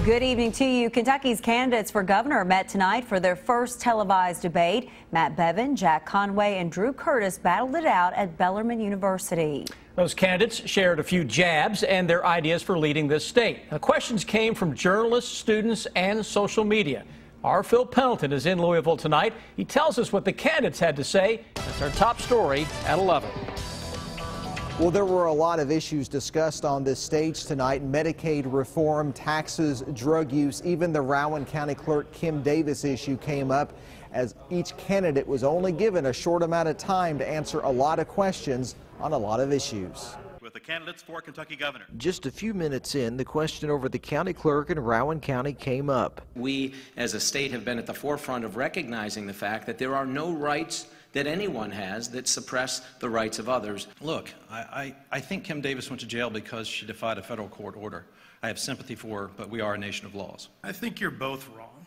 Good evening to you. Kentucky's candidates for governor met tonight for their first televised debate. Matt Bevin, Jack Conway, and Drew Curtis battled it out at Bellarmine University. Those candidates shared a few jabs and their ideas for leading this state. The questions came from journalists, students, and social media. Our Phil Pendleton is in Louisville tonight. He tells us what the candidates had to say. That's our top story at 11. Well, there were a lot of issues discussed on this stage tonight. Medicaid reform, taxes, drug use, even the Rowan County Clerk Kim Davis issue came up, as each candidate was only given a short amount of time to answer a lot of questions on a lot of issues. With the candidates for Kentucky governor. Just a few minutes in, the question over the county clerk in Rowan County came up. We as a state have been at the forefront of recognizing the fact that there are no rights that anyone has that suppress the rights of others. Look, I think Kim Davis went to jail because she defied a federal court order. I have sympathy for her, but we are a nation of laws. I think you're both wrong.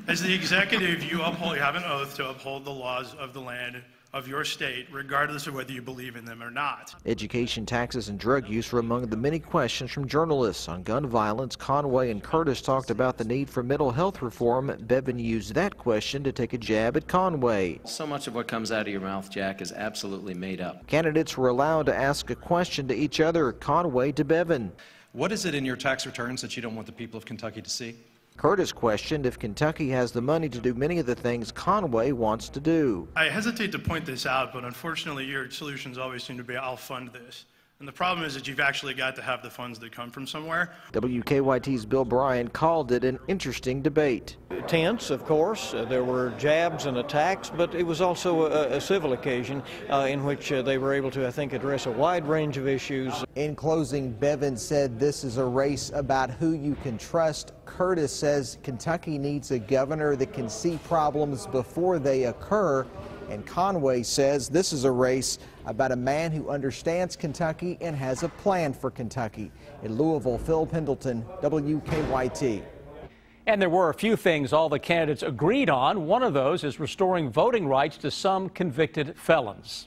As the executive, you have an oath to uphold the laws of the land of your state, regardless of whether you believe in them or not. Education, taxes, and drug use were among the many questions from journalists. On gun violence, Conway and Curtis talked about the need for mental health reform. Bevin used that question to take a jab at Conway. So much of what comes out of your mouth, Jack, is absolutely made up. Candidates were allowed to ask a question to each other, Conway to Bevin. What is it in your tax returns that you don't want the people of Kentucky to see? Curtis questioned if Kentucky has the money to do many of the things Conway wants to do. I hesitate to point this out, but unfortunately your solutions always seem to be, I'll fund this. And the problem is that you've actually got to have the funds that come from somewhere. WKYT's Bill Bryan called it an interesting debate. Tense, of course. There were jabs and attacks, but it was also a civil occasion in which they were able to, I think, address a wide range of issues. In closing, Bevin said this is a race about who you can trust. Curtis says Kentucky needs a governor that can see problems before they occur. And Conway says this is a race about a man who understands Kentucky and has a plan for Kentucky. In Louisville, Phil Pendleton, WKYT. And there were a few things all the candidates agreed on. One of those is restoring voting rights to some convicted felons.